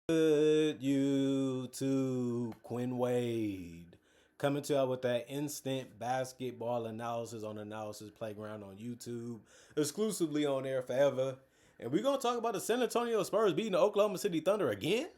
Good YouTube, Quinn Wade coming to you with that instant basketball analysis on Analysis Playground on YouTube, exclusively on air forever. And we're gonna talk about the San Antonio Spurs beating the Oklahoma City Thunder again.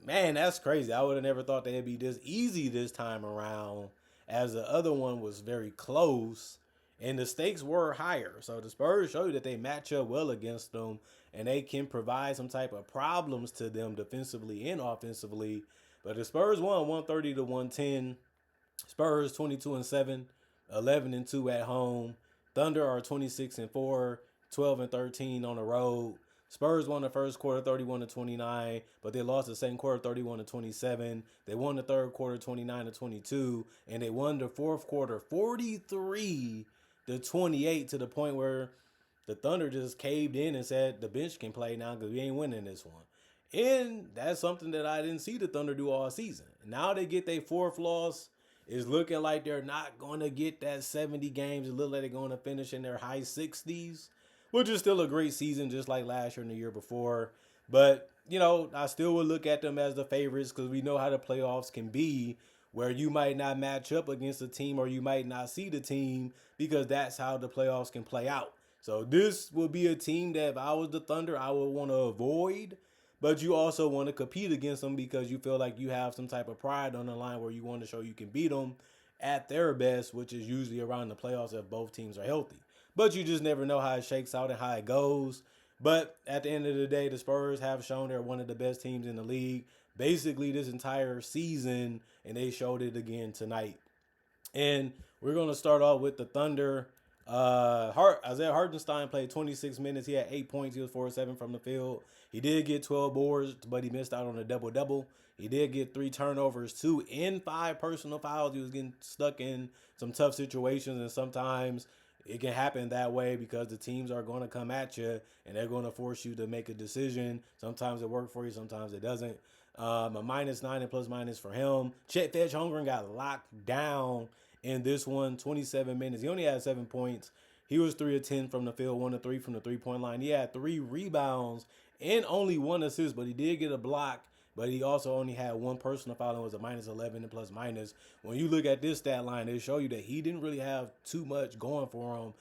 Man, that's crazy. I would have never thought they'd be this easy this time around, as the other one was very close and the stakes were higher. So the Spurs show you that they match up well against them and they can provide some type of problems to them defensively and offensively. But the Spurs won 130 to 110. Spurs 22 and 7, 11 and 2 at home. Thunder are 26 and 4, 12 and 13 on the road. Spurs won the first quarter 31 to 29, but they lost the second quarter 31 to 27. They won the third quarter 29 to 22, and they won the fourth quarter 43 to 28 to the point where the Thunder just caved in and said the bench can play now because we ain't winning this one. And that's something that I didn't see the Thunder do all season. Now they get their fourth loss. It's looking like they're not going to get that 70 games. It looks like they're going to finish in their high 60s, which is still a great season, just like last year and the year before. But, I still would look at them as the favorites because we know how the playoffs can be, where you might not match up against a team or you might not see the team because that's how the playoffs can play out. So this will be a team that if I was the Thunder, I would want to avoid. But you also want to compete against them because you feel like you have some type of pride on the line where you want to show you can beat them at their best, which is usually around the playoffs if both teams are healthy. But you just never know how it shakes out and how it goes. But at the end of the day, the Spurs have shown they're one of the best teams in the league basically this entire season, and they showed it again tonight. And we're going to start off with the Thunder. Isaiah Hartenstein played 26 minutes. He had 8 points. He was 4-7 from the field. He did get 12 boards, but he missed out on a double-double. He did get 3 turnovers, 2 and 5 personal fouls. He was getting stuck in some tough situations, and sometimes it can happen that way because the teams are going to come at you, and they're going to force you to make a decision. Sometimes it works for you, sometimes it doesn't. A -9 and plus minus for him. Chet Holmgren got locked down in this one, 27 minutes. He only had 7 points. He was 3 of 10 from the field, 1 of 3 from the 3-point line. He had 3 rebounds and only 1 assist, but he did get a block. But he also only had 1 personal foul and was a -11 and plus minus. When you look at this stat line, it show you that he didn't really have too much going for him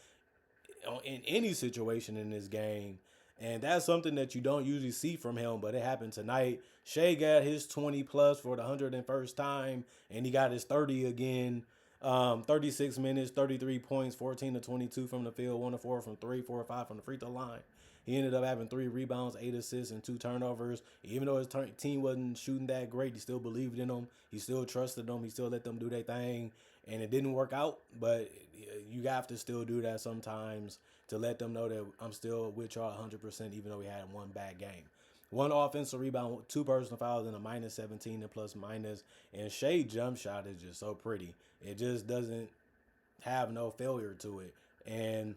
in any situation in this game. And that's something that you don't usually see from him, but it happened tonight. Shea got his 20 plus for the 101st time, and he got his 30 again. 36 minutes, 33 points, 14 to 22 from the field, 1 to 4 from 3, 4 or 5 from the free throw line. He ended up having 3 rebounds, 8 assists, and 2 turnovers. Even though his team wasn't shooting that great, he still believed in them. He still trusted them. He still let them do their thing. And it didn't work out, but you have to still do that sometimes to let them know that I'm still with y'all 100%, even though we had one bad game. 1 offensive rebound, 2 personal fouls, and a -17 and plus minus. And Shea jump shot is just so pretty. It just doesn't have no failure to it. And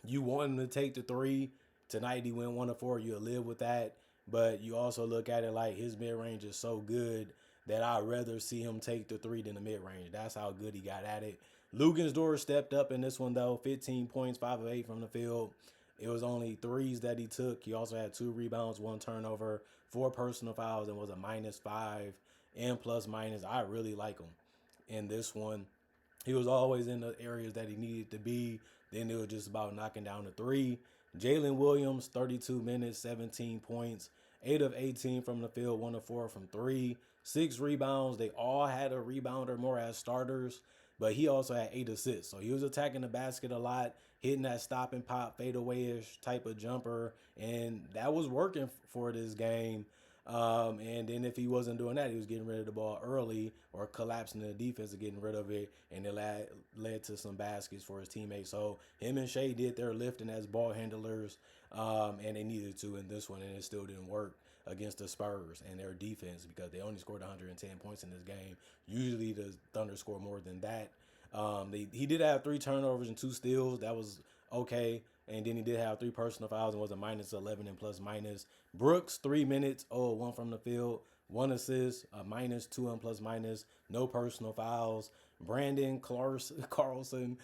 you want him to take the 3. Tonight he went 1 of 4. You'll live with that. But you also look at it like his mid-range is so good that I'd rather see him take the 3 than the mid-range. That's how good he got at it. Lugensdorf stepped up in this one, though. 15 points, 5 of 8 from the field. It was only 3s that he took. He also had 2 rebounds, 1 turnover, 4 personal fouls, and was a -5 and plus minus. I really like him in this one. He was always in the areas that he needed to be. Then it was just about knocking down the 3. Jalen Williams, 32 minutes, 17 points, 8 of 18 from the field, 1 of 4 from 3, 6 rebounds. They all had a rebound or more as starters, but he also had 8 assists. So he was attacking the basket a lot, hitting that stop and pop, fadeaway-ish type of jumper, and that was working for this game. And then if he wasn't doing that, he was getting rid of the ball early or collapsing the defense and getting rid of it, and it led to some baskets for his teammates. So him and Shea did their lifting as ball handlers, and they needed to in this one, and it still didn't work against the Spurs and their defense because they only scored 110 points in this game. Usually the Thunder score more than that. He did have 3 turnovers and 2 steals. That was okay. And then he did have 3 personal fouls and was a -11 and plus minus. Brooks, 3 minutes, 1 from the field, 1 assist, a -2 and plus minus, no personal fouls. Brandon Carlson,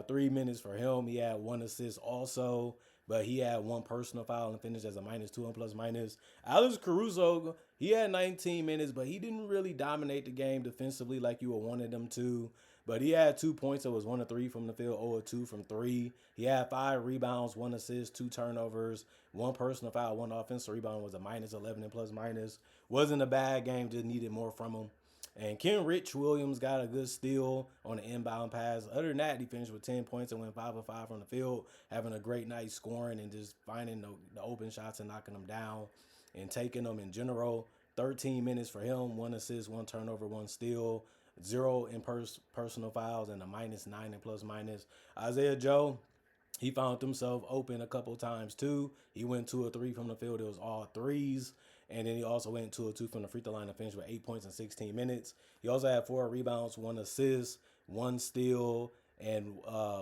3 minutes for him. He had 1 assist also. but he had one personal foul and finished as a -2 and plus minus. Alex Caruso, he had 19 minutes, but he didn't really dominate the game defensively like you would wanted him to. But he had 2 points. It was 1 of 3 from the field, 0 of 2 from three. He had 5 rebounds, 1 assist, 2 turnovers, one personal foul, one offensive rebound. Was a -11 and plus minus. Wasn't a bad game. Just needed more from him. And Ken Rich Williams got a good steal on the inbound pass. Other than that, he finished with 10 points and went 5 of 5 from the field, having a great night scoring and just finding the open shots and knocking them down and taking them in general. 13 minutes for him, 1 assist, 1 turnover, 1 steal, 0 in personal fouls, and a -9 and plus minus. Isaiah Joe, he found himself open a couple times too. He went 2 of 3 from the field. It was all threes. And then he also went 2 of 2 from the free throw line and finished with 8 points in 16 minutes. He also had 4 rebounds, 1 assist, 1 steal, and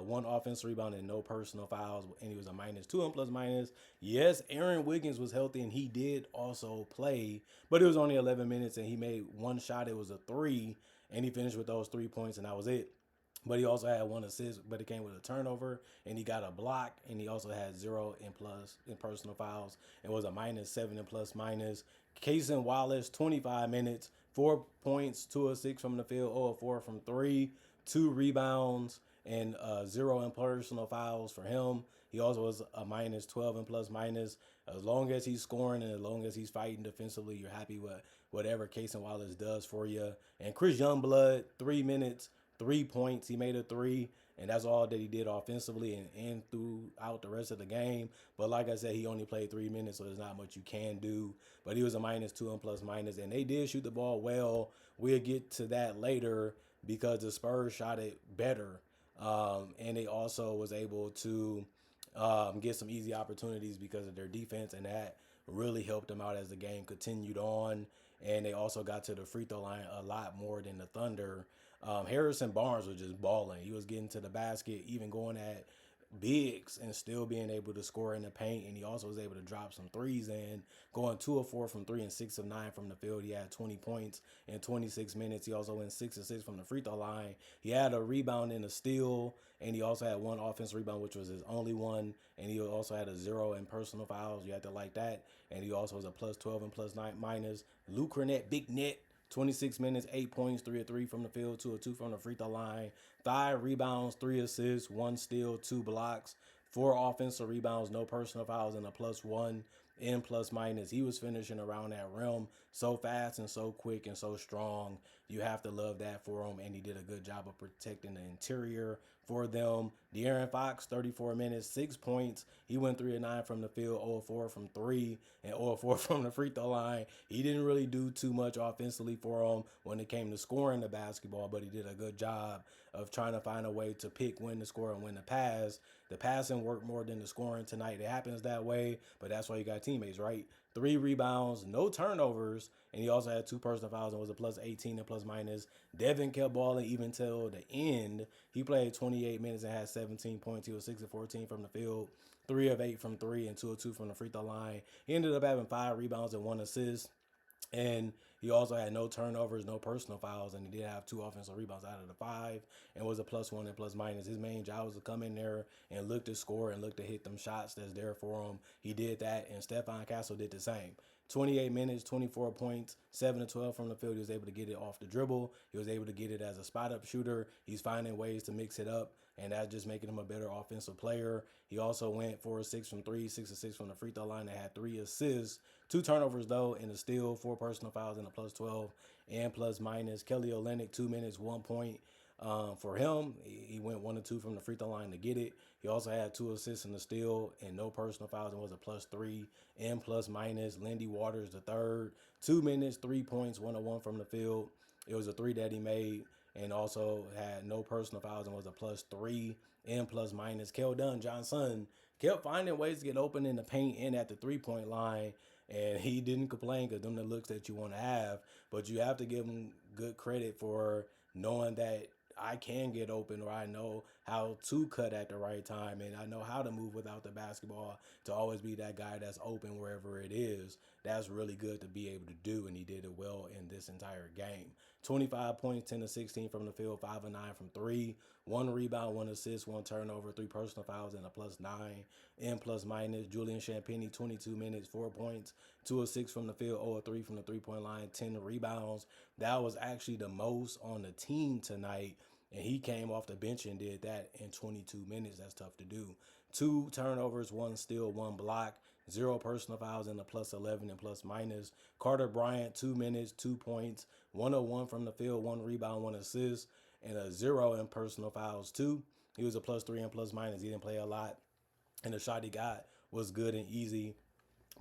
one offensive rebound and no personal fouls. And he was a -2 and plus minus. Yes, Aaron Wiggins was healthy and he did also play, but it was only 11 minutes and he made one shot. It was a three, and he finished with those 3 points, and that was it. But he also had 1 assist, but it came with a turnover, and he got a block, and he also had 0 in personal fouls, and was a -7 in plus minus. Cason Wallace, 25 minutes, 4 points, 2 of 6 from the field, 0 of 4 from three, 2 rebounds, and 0 in personal fouls for him. He also was a -12 in plus minus. As long as he's scoring and as long as he's fighting defensively, you're happy with whatever Cason Wallace does for you. And Chris Youngblood, 3 minutes, 3 points. He made a three, and that's all that he did offensively and throughout the rest of the game. But like I said, he only played 3 minutes, so there's not much you can do. But he was a -2 and plus minus, and they did shoot the ball well. We'll get to that later because the Spurs shot it better, and they also was able to get some easy opportunities because of their defense, and that really helped them out as the game continued on. And they also got to the free throw line a lot more than the Thunder. Harrison Barnes was just balling. He was getting to the basket, even going at bigs and still being able to score in the paint. And he also was able to drop some threes in, going 2 of 4 from three and 6 of 9 from the field. He had 20 points in 26 minutes. He also went 6 of 6 from the free throw line. He had a rebound and a steal, and he also had one offensive rebound, which was his only one. And he also had a 0 in personal fouls. You have to like that. And he also was a +12 and plus 9 minus. Luke Cornett, big net. 26 minutes, 8 points, 3 of 3 from the field, 2 of 2 from the free throw line, 5 rebounds, 3 assists, 1 steal, 2 blocks, 4 offensive rebounds, no personal fouls, and a +1 in plus minus. He was finishing around that rim so fast and so quick and so strong. You have to love that for him, and he did a good job of protecting the interior for them. De'Aaron Fox, 34 minutes, 6 points. He went 3 of 9 from the field, 0 of 4 from three, and 0 of 4 from the free throw line. He didn't really do too much offensively for him when it came to scoring the basketball, but he did a good job of trying to find a way to pick when to score and when to pass. The passing worked more than the scoring tonight. It happens that way, but that's why you got teammates, right? 3 rebounds, no turnovers, and he also had 2 personal fouls and was a +18 and plus minus. Devin kept balling even till the end. He played 28 minutes and had 17 points. He was 6 of 14 from the field, 3 of 8 from three, and 2 of 2 from the free throw line. He ended up having 5 rebounds and 1 assist. And he also had no turnovers, no personal fouls, and he did have 2 offensive rebounds out of the 5 and was a +1 and plus minus. His main job was to come in there and look to score and look to hit them shots that's there for him. He did that, and Stephon Castle did the same. 28 minutes, 24 points, 7 of 12 from the field. He was able to get it off the dribble. He was able to get it as a spot-up shooter. He's finding ways to mix it up, and that's just making him a better offensive player. He also went 4 of 6 from three, 6 of 6 from the free throw line. They had 3 assists, 2 turnovers though, and a steal, 4 personal fouls, and a +12 and plus minus. Kelly Olynyk, 2 minutes, 1 point. For him, he went 1 of 2 from the free throw line to get it. He also had 2 assists and a steal and no personal fouls and was a +3 and plus minus. Lindy Waters, the third, 2 minutes, 3 points, 1 of 1 from the field. It was a three that he made and also had no personal fouls and was a +3 and plus minus. Keldon Johnson kept finding ways to get open in the paint and at the 3-point line, and he didn't complain because them the looks that you want to have. But you have to give him good credit for knowing that I can get open, or I know how to cut at the right time, and I know how to move without the basketball to always be that guy that's open wherever it is. That's really good to be able to do, and he did it well in this entire game. 25 points, 10 to 16 from the field, 5 and 9 from three, one rebound, one assist, one turnover, three personal fouls, and a +9 in plus minus. Julian Champagnie, 22 minutes, 4 points, 2 of 6 from the field, 0 of 3 from the 3-point line, 10 rebounds. That was actually the most on the team tonight. And he came off the bench and did that in 22 minutes. That's tough to do. 2 turnovers, 1 steal, 1 block, 0 personal fouls, and a +11 and plus minus. Carter Bryant, 2 minutes, 2 points, 1 of 1 from the field, 1 rebound, 1 assist, and a 0 in personal fouls, too. He was a +3 and plus minus. He didn't play a lot, and the shot he got was good and easy.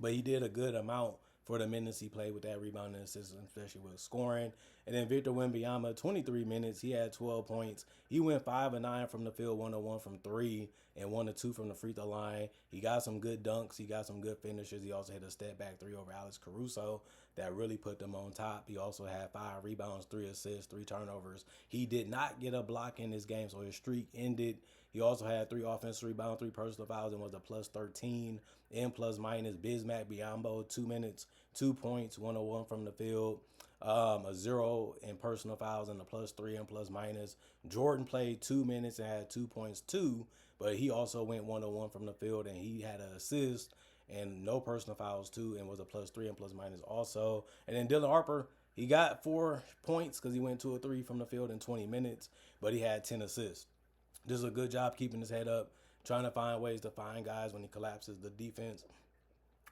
But he did a good amount for the minutes he played with that rebound and assist, especially with scoring. And then Victor Wembanyama, 23 minutes, he had 12 points. He went 5 and 9 from the field, 1 of 1 from three, and 1 of 2 from the free throw line. He got some good dunks. He got some good finishes. He also had a step back 3 over Alex Caruso that really put them on top. He also had 5 rebounds, 3 assists, 3 turnovers. He did not get a block in this game, so his streak ended. He also had 3 offensive rebounds, 3 personal fouls, and was a +13 in plus minus. Bismack Biyombo, 2 minutes, 2 points, 1 of 1 from the field, a 0 in personal fouls, and a +3 in plus minus. Jordan played 2 minutes and had 2 points too, but he also went 1 of 1 from the field, and he had an assist and no personal fouls too, and was a +3 and plus minus also. And then Dylan Harper, he got 4 points because he went 2 of 3 from the field in 20 minutes, but he had 10 assists. Does a good job keeping his head up, trying to find ways to find guys when he collapses the defense,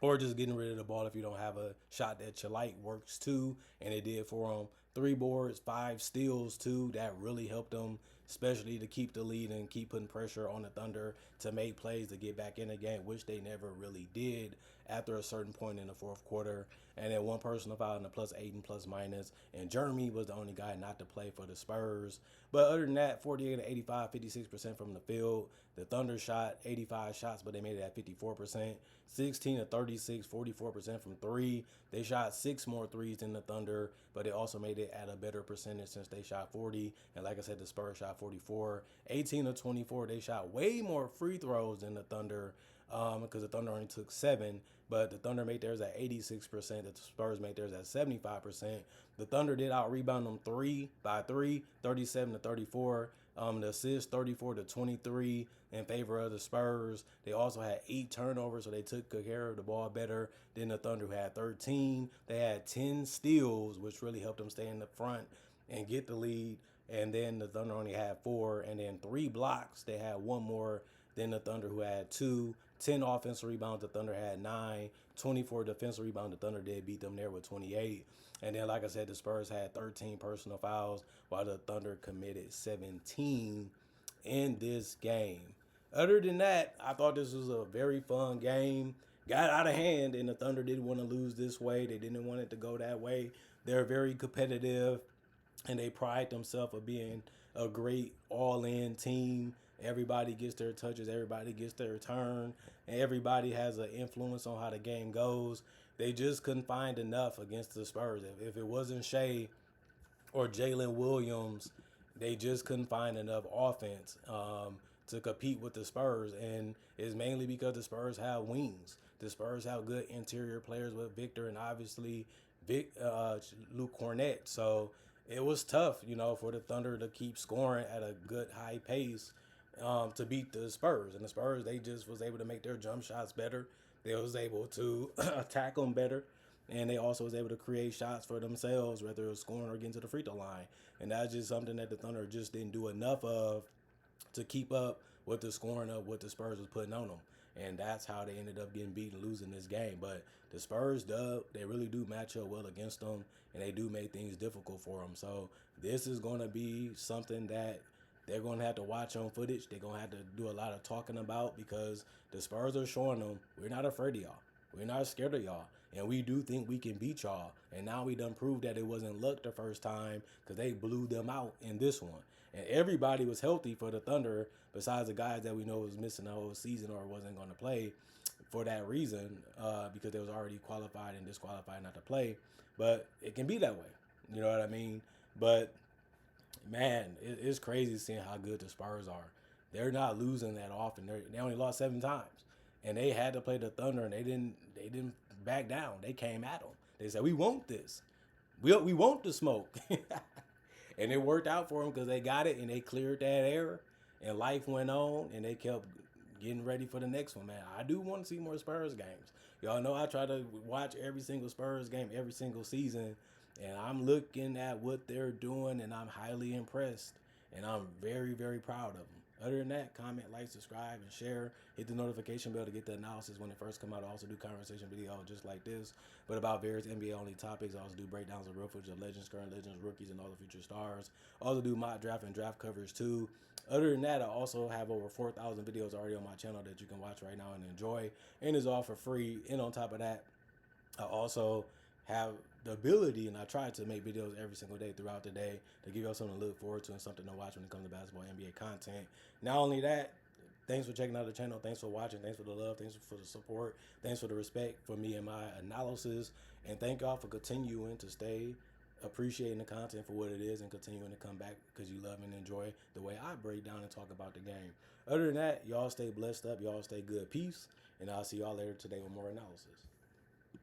or just getting rid of the ball if you don't have a shot that you like works too, and it did for him. 3 boards, 5 steals too. That really helped them, especially to keep the lead and keep putting pressure on the Thunder to make plays to get back in the game, which they never really did after a certain point in the fourth quarter. And then 1 personal foul in the +8 and plus minus. And Jeremy was the only guy not to play for the Spurs. But other than that, 48 to 85, 56% from the field. The Thunder shot 85 shots, but they made it at 54%. 16 to 36, 44% from three. They shot 6 more threes than the Thunder, but they also made it at a better percentage since they shot 40. And like I said, the Spurs shot 44. 18 to 24, they shot way more free throws than the Thunder, because the Thunder only took 7, but the Thunder made theirs at 86%. The Spurs made theirs at 75%. The Thunder did out rebound them 3 by 3, 37 to 34. The assist 34 to 23 in favor of the Spurs. They also had 8 turnovers, so they took care of the ball better than the Thunder, who had 13. They had 10 steals, which really helped them stay in the front and get the lead. And then the Thunder only had 4, and then 3 blocks. They had 1 more than the Thunder, who had 2. 10 offensive rebounds, the Thunder had 9. 24 defensive rebounds, the Thunder did beat them there with 28. And then, like I said, the Spurs had 13 personal fouls, while the Thunder committed 17 in this game. Other than that, I thought this was a very fun game. Got out of hand, and the Thunder didn't want to lose this way. They didn't want it to go that way. They're very competitive, and they pride themselves of being a great all-in team. Everybody gets their touches, everybody gets their turn, and everybody has an influence on how the game goes. They just couldn't find enough against the Spurs. If it wasn't Shea or Jalen Williams, they just couldn't find enough offense to compete with the Spurs. And it's mainly because the Spurs have wings. The Spurs have good interior players with Victor and obviously Luke Cornett. So it was tough, for the Thunder to keep scoring at a good high pace to beat the Spurs. And the Spurs, they just was able to make their jump shots better. They was able to attack them better. And they also was able to create shots for themselves, whether it was scoring or getting to the free throw line. And that's just something that the Thunder just didn't do enough of to keep up with the scoring of what the Spurs was putting on them. And that's how they ended up getting beat and losing this game. But the Spurs, they really do match up well against them, and they do make things difficult for them. So this is going to be something that they're going to have to watch on footage. They're going to have to do a lot of talking about, because the Spurs are showing them, we're not afraid of y'all. We're not scared of y'all. And we do think we can beat y'all. And now we done proved that it wasn't luck the first time, because they blew them out in this one. And everybody was healthy for the Thunder, besides the guys that we know was missing the whole season or wasn't going to play for that reason, because they was already qualified and disqualified not to play. But it can be that way. You know what I mean? But man, it's crazy seeing how good the Spurs are. They're not losing that often. They only lost 7 times, and they had to play the Thunder, and they didn't back down. They came at them. They said, "We want this. We want the smoke," and it worked out for them because they got it and they cleared that air, and life went on, and they kept getting ready for the next one. Man, I do want to see more Spurs games. Y'all know I try to watch every single Spurs game every single season, and I'm looking at what they're doing, and I'm highly impressed, and I'm very, very proud of them. Other than that, comment, like, subscribe, and share. Hit the notification bell to get the analysis when it first come out. I also do conversation videos just like this, but about various NBA-only topics. I also do breakdowns of real footage of legends, current legends, rookies, and all the future stars. I also do mock draft and draft coverage too. Other than that, I also have over 4,000 videos already on my channel that you can watch right now and enjoy, and it's all for free. And on top of that, I also have the ability, and I try to make videos every single day throughout the day to give y'all something to look forward to and something to watch when it comes to basketball NBA content. Not only that, thanks for checking out the channel. Thanks for watching. Thanks for the love. Thanks for the support. Thanks for the respect for me and my analysis. And thank y'all for continuing to stay appreciating the content for what it is and continuing to come back because you love and enjoy the way I break down and talk about the game. Other than that, y'all stay blessed up. Y'all stay good. Peace. And I'll see y'all later today with more analysis.